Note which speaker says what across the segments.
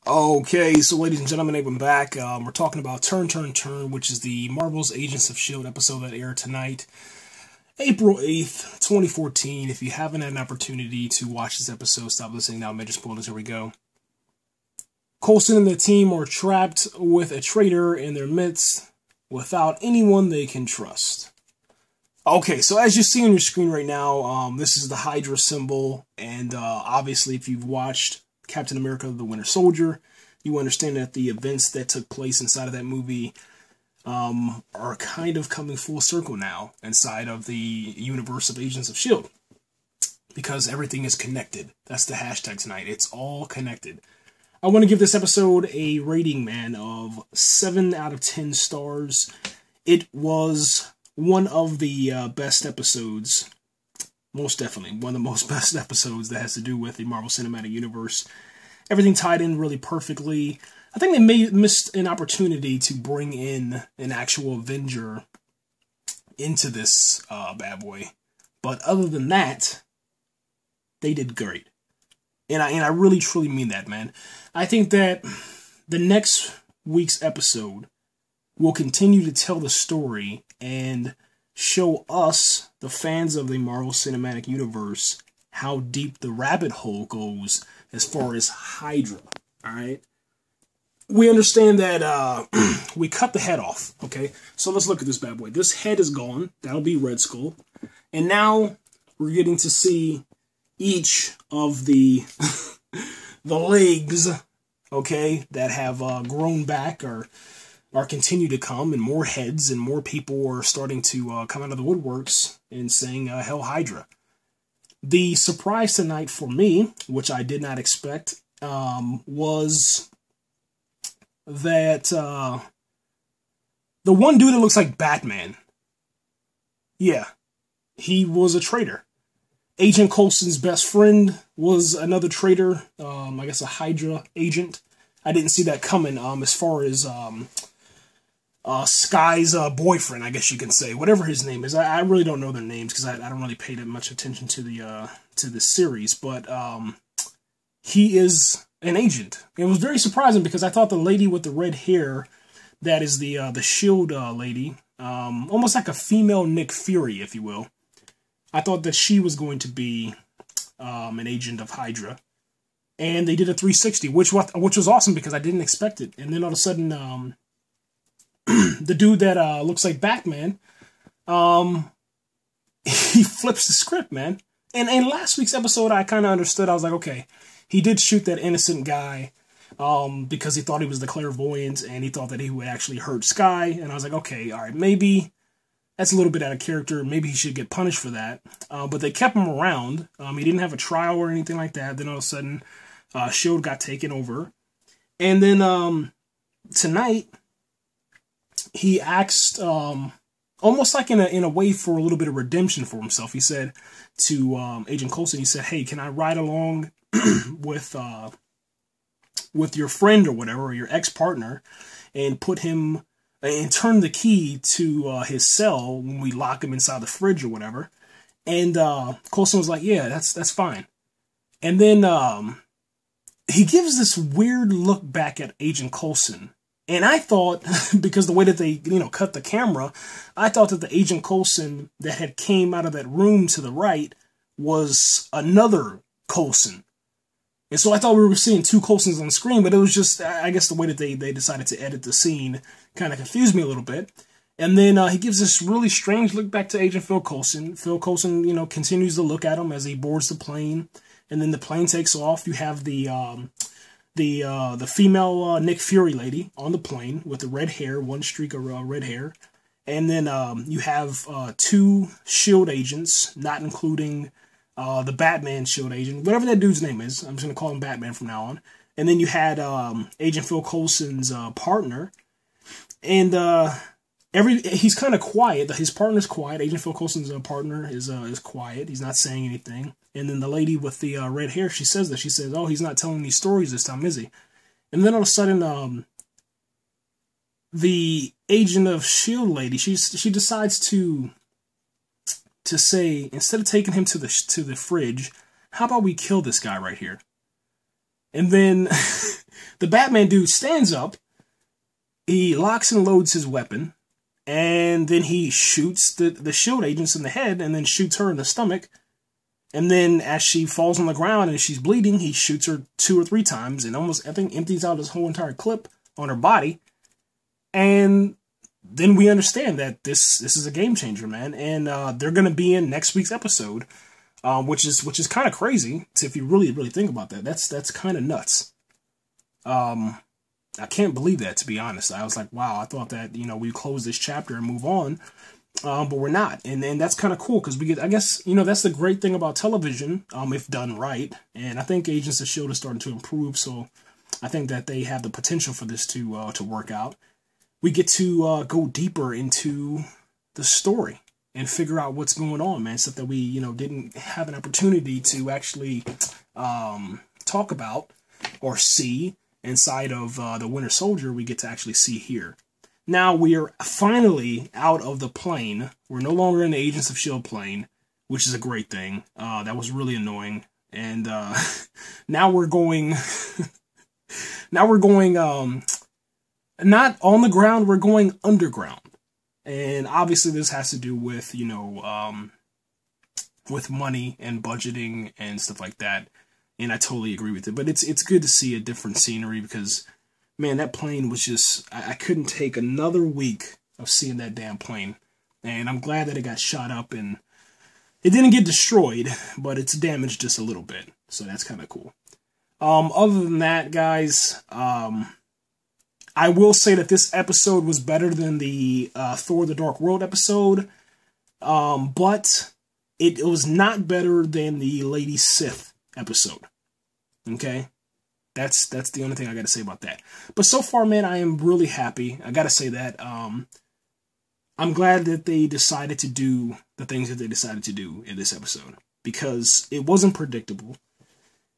Speaker 1: Okay, so ladies and gentlemen, welcome back. We're talking about Turn, which is the Marvel's Agents of S.H.I.E.L.D. episode that aired tonight, April 8th, 2014. If you haven't had an opportunity to watch this episode, stop listening now. Major spoilers, here we go. Coulson and the team are trapped with a traitor in their midst without anyone they can trust. Okay, so as you see on your screen right now, this is the Hydra symbol, and obviously if you've watched Captain America the Winter Soldier, you understand that the events that took place inside of that movie are kind of coming full circle now inside of the universe of Agents of S.H.I.E.L.D. because everything is connected. That's the hashtag tonight. It's all connected. I want to give this episode a rating, man, of 7 out of 10 stars. It was one of the best episodes. Most definitely, one of the most best episodes that has to do with the Marvel Cinematic Universe. Everything tied in really perfectly. I think they missed an opportunity to bring in an actual Avenger into this bad boy. But other than that, they did great. And I really, truly mean that, man. I think that the next week's episode will continue to tell the story and show us, the fans of the Marvel Cinematic Universe, how deep the rabbit hole goes as far as Hydra, alright? We understand that we cut the head off, okay? So let's look at this bad boy. This head is gone. That'll be Red Skull. And now we're getting to see each of the the legs, okay, that have grown back or continue to come, and more heads and more people are starting to come out of the woodworks and saying, Hell Hydra. The surprise tonight for me, which I did not expect, was that the one dude that looks like Batman, yeah, he was a traitor. Agent Coulson's best friend was another traitor, I guess a Hydra agent. I didn't see that coming as far as Skye's boyfriend, I guess you can say, whatever his name is. I really don't know their names because I don't really pay that much attention to the series, but he is an agent. It was very surprising because I thought the lady with the red hair, that is the S.H.I.E.L.D. Lady, almost like a female Nick Fury, if you will. I thought that she was going to be an agent of Hydra, and they did a 360, which was awesome because I didn't expect it. And then all of a sudden, the dude that looks like Batman, he flips the script, man. And in last week's episode, I kind of understood. I was like, okay, he did shoot that innocent guy because he thought he was the clairvoyant, and he thought that he would actually hurt Skye. And I was like, okay, all right, maybe that's a little bit out of character. Maybe he should get punished for that. But they kept him around. He didn't have a trial or anything like that. Then all of a sudden, S.H.I.E.L.D. got taken over. And then tonight, he asked, almost like in a way for a little bit of redemption for himself. He said to Agent Coulson, he said, hey, can I ride along with your friend or whatever, or your ex-partner, and put him, and turn the key to his cell when we lock him inside the fridge or whatever. And Coulson was like, yeah, that's fine. And then he gives this weird look back at Agent Coulson. And I thought, because the way that they, cut the camera, I thought that the Agent Coulson that had came out of that room to the right was another Coulson. And so I thought we were seeing two Coulsons on the screen, but it was just, I guess the way that they decided to edit the scene kind of confused me a little bit. And then he gives this really strange look back to Agent Phil Coulson. Phil Coulson, continues to look at him as he boards the plane. And then the plane takes off. You have the female Nick Fury lady on the plane with the red hair, one streak of red hair. And then you have two S.H.I.E.L.D. agents, not including the Batman S.H.I.E.D. agent, whatever that dude's name is. I'm just going to call him Batman from now on. And then you had Agent Phil Coulson's partner. And he's kind of quiet. His partner's quiet. Agent Phil Coulson's partner is quiet. He's not saying anything. And then the lady with the red hair, she says that. She says, oh, he's not telling these stories this time, is he? And then all of a sudden, the Agent of S.H.I.E.L.D. lady, she decides to say, instead of taking him to the fridge, how about we kill this guy right here? And then The Batman dude stands up, he locks and loads his weapon, and then he shoots the S.H.I.E.L.D. agents in the head, and then shoots her in the stomach. And then as she falls on the ground and she's bleeding, he shoots her 2 or 3 times and almost, I think, empties out his whole entire clip on her body. And then we understand that this is a game changer, man. And they're going to be in next week's episode, which is kind of crazy if you really think about that. That's kind of nuts. I can't believe that, to be honest. I was like, wow, I thought that, you know, we close this chapter and move on. But we're not, and that's kind of cool because we get, I guess, you know, that's the great thing about television, if done right. And I think Agents of S.H.I.E.L.D. is starting to improve, so I think that they have the potential for this to work out. We get to go deeper into the story and figure out what's going on, man. Stuff that we, you know, didn't have an opportunity to actually talk about or see inside of the Winter Soldier. We get to actually see here. Now we are finally out of the plane. We're no longer in the Agents of S.H.I.E.L.D. plane, which is a great thing. That was really annoying. And now we're going... now we're going... not on the ground, we're going underground. And obviously this has to do with, you know, with money and budgeting and stuff like that. And I totally agree with it. But it's good to see a different scenery because... man, that plane was just, I couldn't take another week of seeing that damn plane. And I'm glad that it got shot up and it didn't get destroyed, but it's damaged just a little bit. So that's kind of cool. Other than that, guys, I will say that this episode was better than the Thor the Dark World episode. But it was not better than the Lady Sith episode. Okay? That's the only thing I got to say about that. But so far, man, I am really happy. I got to say that. I'm glad that they decided to do the things that they decided to do in this episode. Because it wasn't predictable.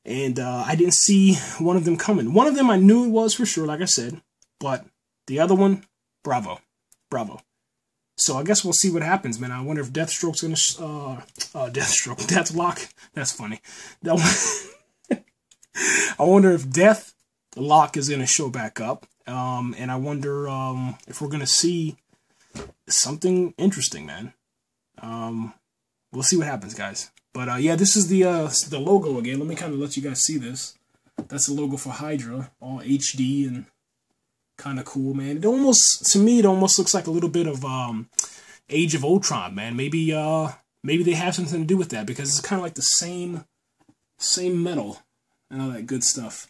Speaker 1: And I didn't see one of them coming. One of them I knew it was for sure, like I said. But the other one, bravo. Bravo. So I guess we'll see what happens, man. I wonder if Deathstroke's going to... Deathlock. That's funny. I wonder if Deathlock is going to show back up. And I wonder if we're going to see something interesting, man. We'll see what happens, guys. But yeah, this is the logo again. Let me kind of let you guys see this. That's the logo for Hydra, all HD and kind of cool, man. It almost, to me, it almost looks like a little bit of Age of Ultron, man. Maybe they have something to do with that because it's kind of like the same metal and all that good stuff.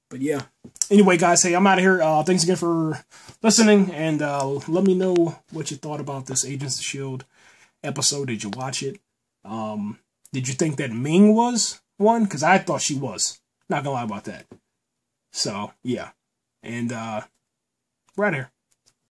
Speaker 1: But yeah. Anyway, guys, hey, I'm out of here. Thanks again for listening, and let me know what you thought about this Agents of S.H.I.E.L.D. episode. Did you watch it? Did you think that Ming was one? Because I thought she was. Not gonna lie about that. So, yeah. And we're out of here.